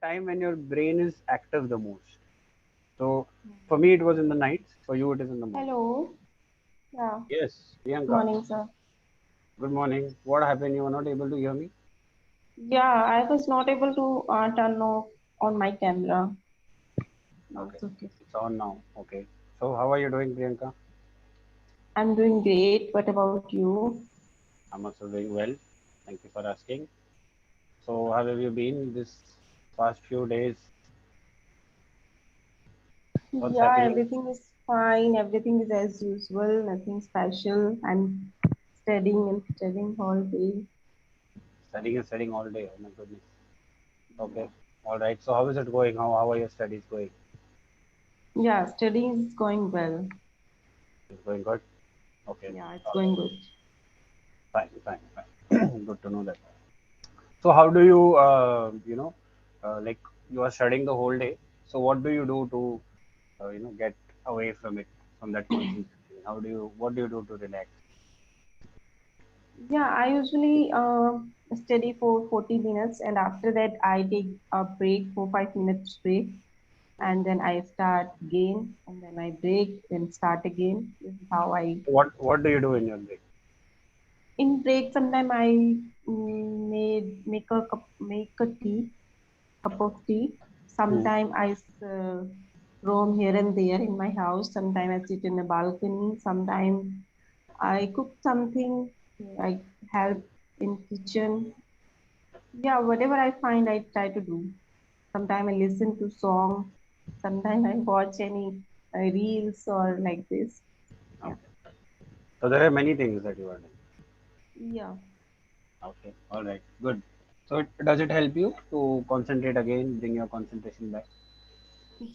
time when your brain is active the most. So for me, it was in the nights. For you, it is in the morning. Hello. Yeah. Yes, Priyanka. Morning, sir. Good morning. What happened? You were not able to hear me? Yeah, I was not able to turn off on my camera. Now Okay, it's okay. it's on now. Okay. So how are you doing, Priyanka? I'm doing great. What about you? I'm also doing well. Thank you for asking. So how have you been this past few days? What's Yeah, happening? everything is fine. Everything is as usual. Nothing special. I'm studying and studying all day. Studying and studying all day. Oh my goodness. Okay. All right. So how is it going? How are your studies going? Yeah, studying is going well. It's going good. Okay. Yeah, it's All going right. good. Fine. Fine. Fine. Good to know that. So how do you, like you are studying the whole day. So what do you do to, get away from it, from that concentration? What do you do to relax? Yeah, I usually study for 40 minutes and after that I take a break for 5 minutes break Hmm. and then I start again and then I break, then start again. This is how I What do you do in your break? in break sometime I make a tea, cup of tea. Hmm. Sometime roam here and there in my house. Sometime I sit in a balcony. Sometime I cook something. I help in kitchen. Yeah, whatever I find, I try to do. Sometimes I listen to song. Sometimes I watch any reels or like this. Yeah, Okay. So there are many things that you are doing. yeah, Okay. All right. Good. So does it help you to concentrate again, bring your concentration back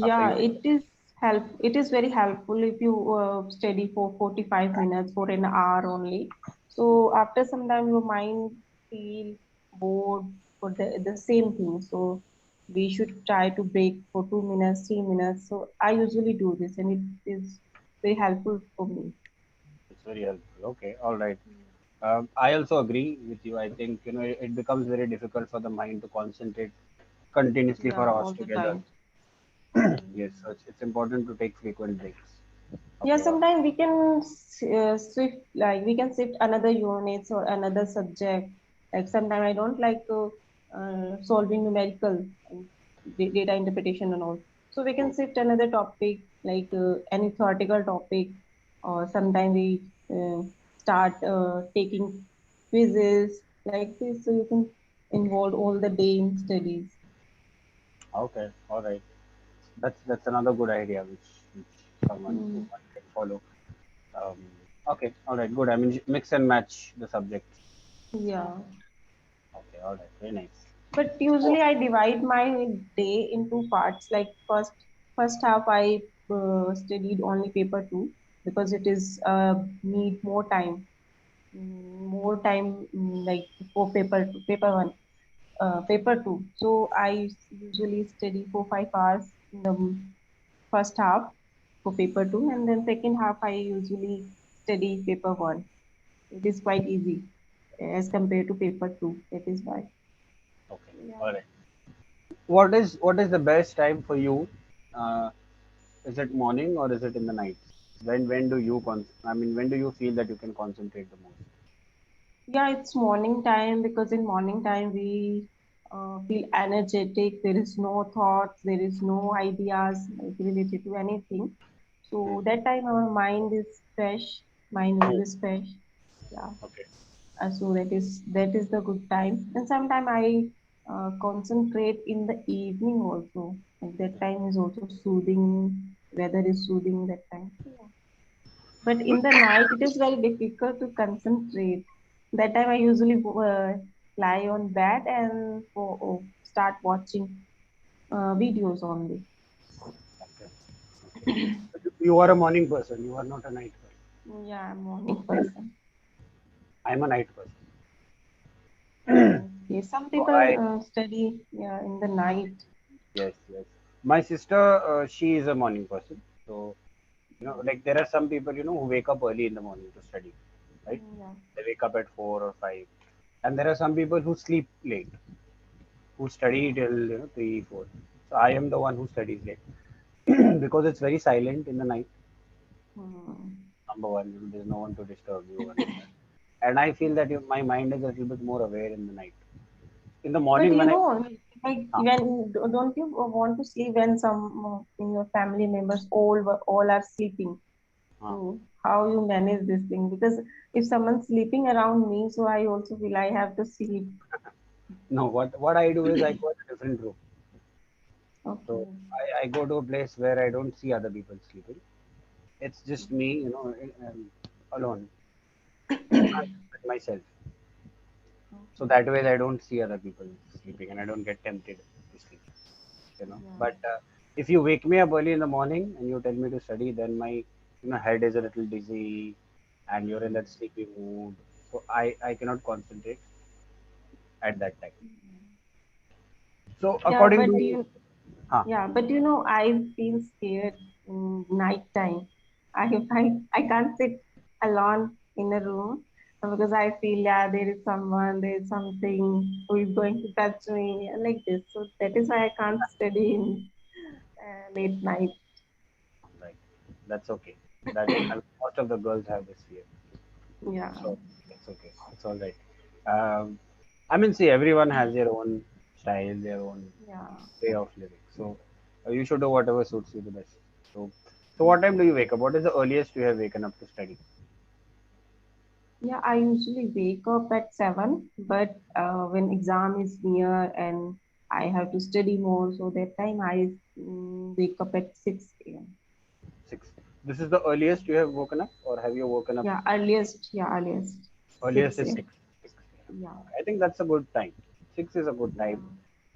after yeah. you? It is help. It is very helpful if you study for 45 minutes for an hour only. So after some time, your mind feel bored for the same thing. So we should try to break for 2 minutes, 3 minutes. So I usually do this, and it is very helpful for me. It's very helpful. Okay. All right. I also agree with you. I think it becomes very difficult for the mind to concentrate continuously Yeah, for hours all the together. time. Yes, so it's important to take frequent breaks. Yeah, Okay, all sometimes we can shift, like we can shift another units or another subject. Like sometimes I don't like solving numerical and data interpretation and all. So we can right. shift another topic, like any theoretical topic, or sometimes we start taking quizzes like this, so you can involve all the day in studies. Okay, all right. That's another good idea which Mm, one can follow. Um, okay, all right, good. I mean, mix and match the subjects. yeah. Okay, all right, very nice. But So, usually I divide my day into parts. Like first half I studied only paper two because it is need more time, more time like for paper one, paper two. So I usually study for 5 hours in the first half for paper two, and then second half I usually study paper one. It is quite easy as compared to paper two. That is why. okay, Yeah. all right. What is the best time for you? Uh, is it morning or is it in the night? When do you I mean, when do you feel that you can concentrate the most? Yeah, it's morning time because in morning time we feel energetic. There is no thoughts, there is no ideas like related to anything. Hmm. So that time our mind is fresh, mind Hmm. is fresh. Yeah, Okay. so that is the good time. And sometimes I concentrate in the evening also. Like that time is also soothing. Weather is soothing that time. Yeah. But in the night, it is very difficult to concentrate. That time, I usually lie on bed and start watching videos only. Okay. Okay. You are a morning person. You are not a night person. Yeah, I'm morning person. I'm a night person. Okay, some So people I study yeah in the night. Yes, yes. My sister, she is a morning person. So like there are some people who wake up early in the morning to study, right? Yeah. They wake up at 4 or 5, and there are some people who sleep late. who study Yeah. till 3 4. So I am the one who studies late because it's very silent in the night. Hmm. Number one, there's no one to disturb you, and I feel that my mind is a little bit more aware in the night. In the But morning when I like uh, when don't you want to sleep when some in your family members all are sleeping? uh, So how you manage this thing? Because if someone's sleeping around me, so I also feel I have to sleep. no, what I do is I go to a different room. So Okay. I go to a place where I don't see other people sleeping. It's just me, alone. I'm with myself. So Okay. that way I don't see other people sleeping and I don't get tempted to sleep. Yeah. But if you wake me up early in the morning and you tell me to study, then my head is a little dizzy and you're in that sleepy mood. So I cannot concentrate at that time. So Yeah, according to huh, yeah, but I feel scared in night time. I can't sit alone in a room because I feel, yeah, there is someone, there is something who is going to touch me like this. So that is why I can't study in late night. right, that's okay. That most of the girls have this fear. Yeah, So it's okay. It's all right. I mean, see, everyone has their own style, their own yeah, way of living. So you should do whatever suits you the best. So, so what time do you wake up? What is the earliest you have waken up to study? yeah. I usually wake up at 7, but when exam is near and I have to study more, so that time I wake up at 6 a.m. 6. This is the earliest you have woken up, or have you woken up? Yeah, earliest. Yeah, earliest. Earliest 6 is a.m. 6. 6 Yeah. I think that's a good time. 6 is a good Yeah. time.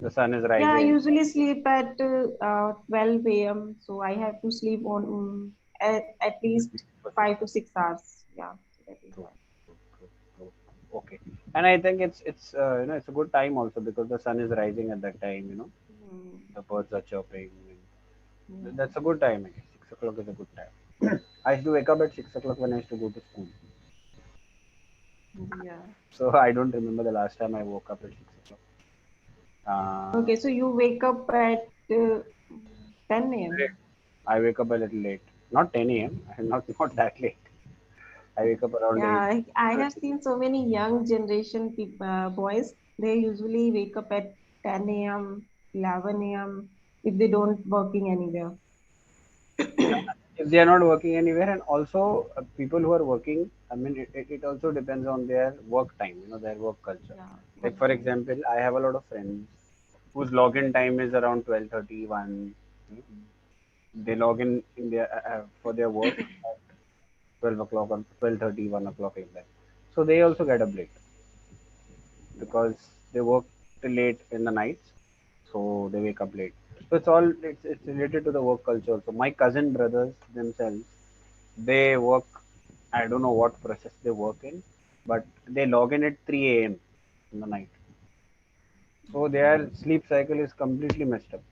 The sun is Yeah, I rising. usually sleep at 12 a.m. So I have to sleep on at least 5 to 6 hours. Yeah, so that is True, why. true, true, true. Okay, and I think it's a good time also because the sun is rising at that time. Hmm. The birds are chirping. Yeah. That's a good time. I guess 6 o'clock is a good time. I used to wake up at 6 o'clock when I used to go to school. Yeah. So I don't remember the last time I woke up at 6 o'clock. Uh, Okay, so you wake up at 10 late. a.m. I wake up a little late. Not 10 a.m. Not that late. I wake up around Yeah, 8. I have seen so many young generation people, boys. They usually wake up at 10 a.m., 11 a.m. if they don't working anywhere. If they are not working anywhere, and also people who are working, I mean, it also depends on their work time, their work culture. Yeah, Like, work for time. example, I have a lot of friends whose login time is around 12:31. They log in their for their work at 12 o'clock or 12:30, 1 o'clock like that. So they also get up late Yeah. because they work till late in the nights, so they wake up late. So it's related to the work culture. So my cousin brothers themselves, they work. I don't know what process they work in, but they log in at 3 a.m. in the night. So their sleep cycle is completely messed up.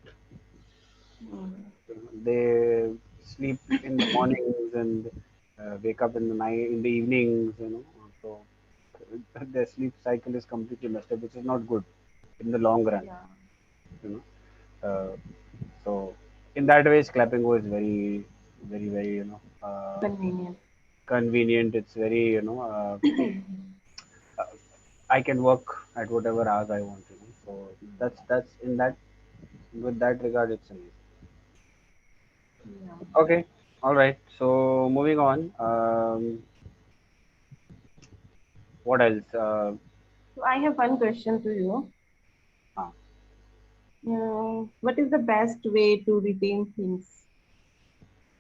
Mm. They sleep in the mornings and wake up in the night in the evenings. So their sleep cycle is completely messed up, which is not good in the long run. Yeah. You know. So in that way, Clapingo is very, very, very Convenient. convenient. It's very I can work at whatever hours I want. So that's in that with that regard, it's amazing. Yeah. Okay, all right. So moving on. What else? So I have one question to you. Uh, What is the best way to retain things?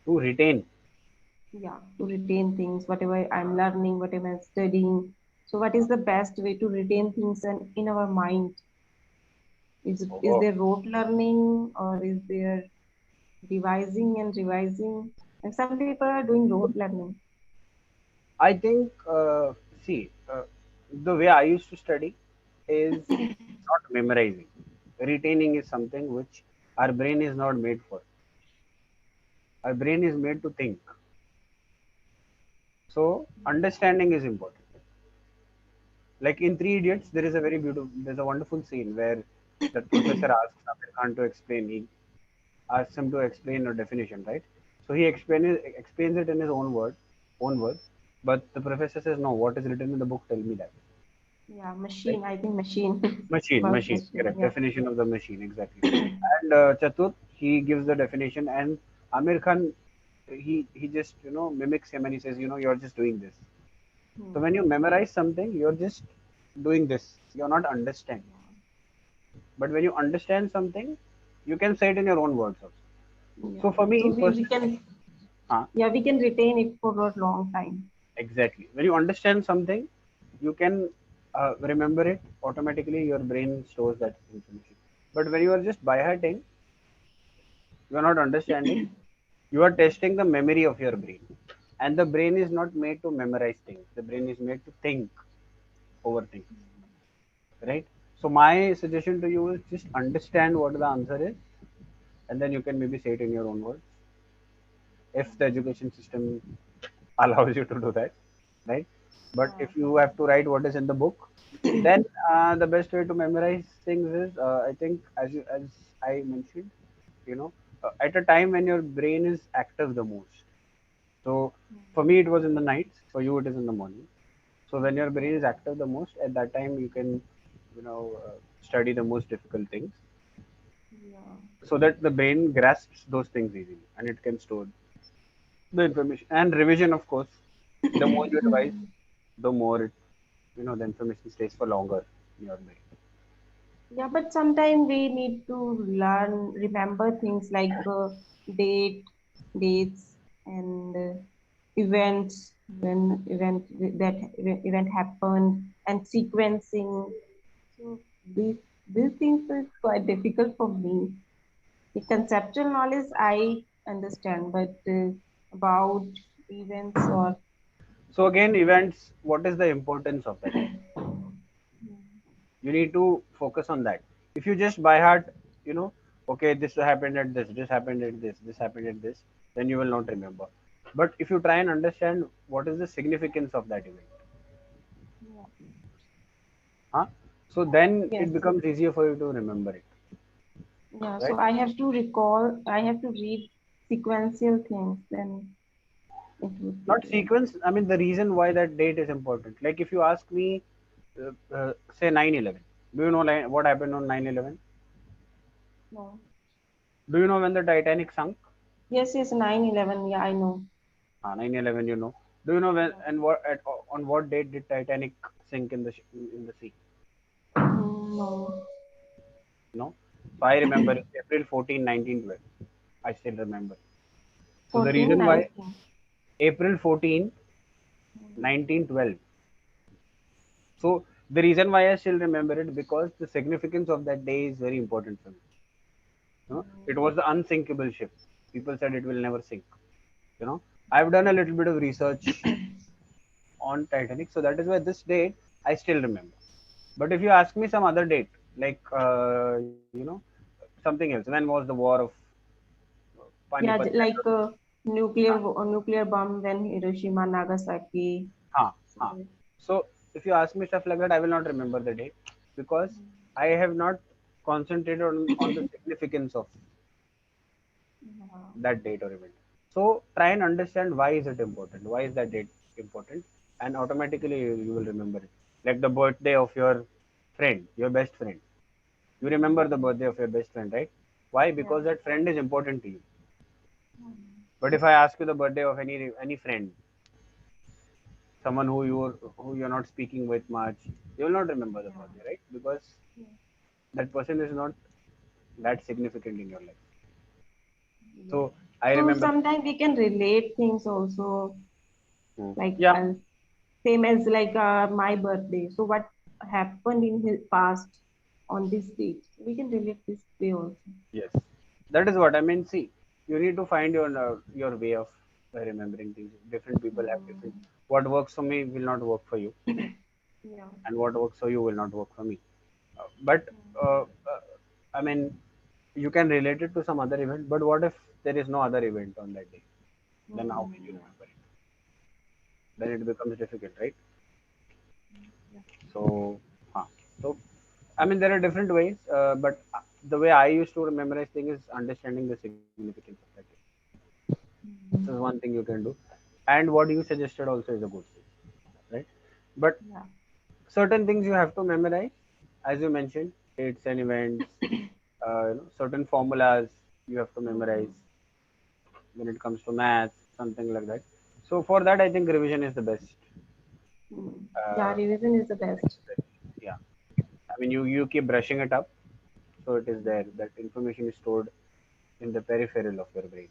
to retain. Yeah, to retain things, whatever I'm learning, whatever I'm studying. So what is the best way to retain things in our mind? Is Oh, there rote learning or is there revising and revising? And some people are doing rote learning. I think. See, the way I used to study is not memorizing. Retaining is something which our brain is not made for. Our brain is made to think. So understanding is important. Like in Three Idiots, there is a wonderful scene where That professor asks Amir Khan to explain. He asks him to explain a definition, right? So he explains it in his own words. But the professor says, "No, what is written in the book? Tell me that." Yeah, Right? machine. I think machine. About Machine, machine. correct. Yeah. Definition of the machine, exactly. And Chatur, he gives the definition, and Amir Khan, he just mimics him, and he says, "You're just doing this." So when Hmm. you memorize something, you're just doing this. You're not understanding. Yeah. But when you understand something, you can say it in your own words also. So Yeah. for So me we personally, can, uh, yeah, we can retain it for a long time. exactly. When you understand something, you can remember it automatically. Your brain stores that information. But when you are just by hearting, you are not understanding. You are testing the memory of your brain, and the brain is not made to memorize things. The brain is made to think over things, right? So my suggestion to you is just understand what the answer is, and then you can maybe say it in your own words if the education system allows you to do that, right? But Yeah. if you have to write what is in the book, then the best way to memorize things is, I think, as I mentioned, at a time when your brain is active the most. So for me, it was in the nights. For you, it is in the morning. So when your brain is active the most, at that time you can, study the most difficult things, Yeah. so that the brain grasps those things easily and it can store the information. And revision, of course, the more you revise, Hmm. the more the information stays for longer in your brain. Yeah, but sometimes we need to learn, remember things like date, dates, and events when event happened, and sequencing. So these things is quite difficult for me. The conceptual knowledge I understand, but about events or So again, events. What is the importance of that event? You need to focus on that. If you just by heart, you know, okay, this happened at this happened at this happened at this, then you will not remember. But if you try and understand what is the significance of that event, yeah. huh? So then it Yes. becomes easier for you to remember it, Yeah, right? so I have to recall, I have to read sequential things, then it would be Not great. sequence. I mean, the reason why that date is important. Like if you ask me, say 9/11, do you know what happened on 9/11? No. Do you know when the Titanic sunk? Yes, yes, 9/11. Yeah, I know. 9/11, you know. Do you know when Yeah. and on what date did Titanic sink in the sea? No. No. So I remember it's April 14, 1912. I still remember. So the 14, reason why 19. April 14, 1912. So the reason why I still remember it, because the significance of that day is very important for me. It was the unsinkable ship. People said it will never sink. I've done a little bit of research on Titanic, so that is why this date I still remember. But if you ask me some other date, like something else, when was the war of Yeah, Panipat? I like don't know. nuclear bomb when Hiroshima, Nagasaki. Huh, huh. So, So if you ask me stuff like that, I will not remember the date because I have not concentrated on the significance of yeah. that date or event. So try and understand why is it important, why is that date important, and automatically you will remember it. Like the birthday of your friend, your best friend. You remember the birthday of your best friend, right? Why? Yeah. Because that friend is important to you. But if I ask you the birthday of any friend, someone who you're not speaking with much, you will not remember the Yeah. birthday, right? Because Yeah. that person is not that significant in your life. Yeah. So I So remember. sometimes we can relate things also, Hmm. like Yeah. same as like my birthday. So what happened in his past on this date? We can relate this way also. Yes, that is what I mean. See, you need to find your way of remembering things. Different people have different. Hmm. What works for me will not work for you, Yeah. and what works for you will not work for me. But uh, uh, I mean, you can relate it to some other event. But what if there is no other event on that day? Then how will you Hmm. remember it? Then it becomes difficult, right? Yeah. So, huh. So I mean, there are different ways, but the way I used to memorize things is understanding the significance of that. This is Mm. one thing you can do, and what you suggested also is a good thing, right? But Yeah. certain things you have to memorize, as you mentioned, dates and events, certain formulas you have to memorize Mm. when it comes to math, something like that. So for that, I think revision is the best. Mm. Yeah, Uh, revision is the best. yeah, I mean, you keep brushing it up, so it is there. That information is stored in the peripheral of your brain.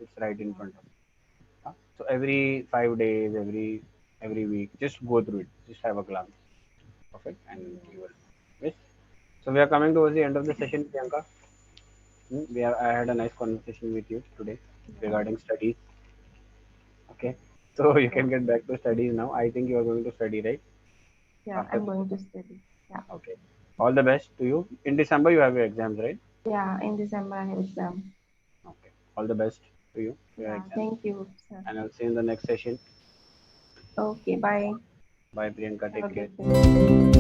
It's right in Yeah. front of you. So every 5 days, every week, just go through it. Just have a glance of it, and Yeah. you will. Yes. So we are coming towards the end of the session, Priyanka. I had a nice conversation with you today Yeah. regarding studies. Okay. So you Yeah. can get back to studies now. I think you are going to study, right? Yeah. After I'm this. going to study. Yeah. Okay. All the best to you. In December, you have your exams, right? Yeah. In December, I have exam. Okay. All the best to you for your Yeah. exams. Thank you, sir. And I'll see you in the next session. Okay. Bye. Bye, Priyanka. Have a Take care. good day.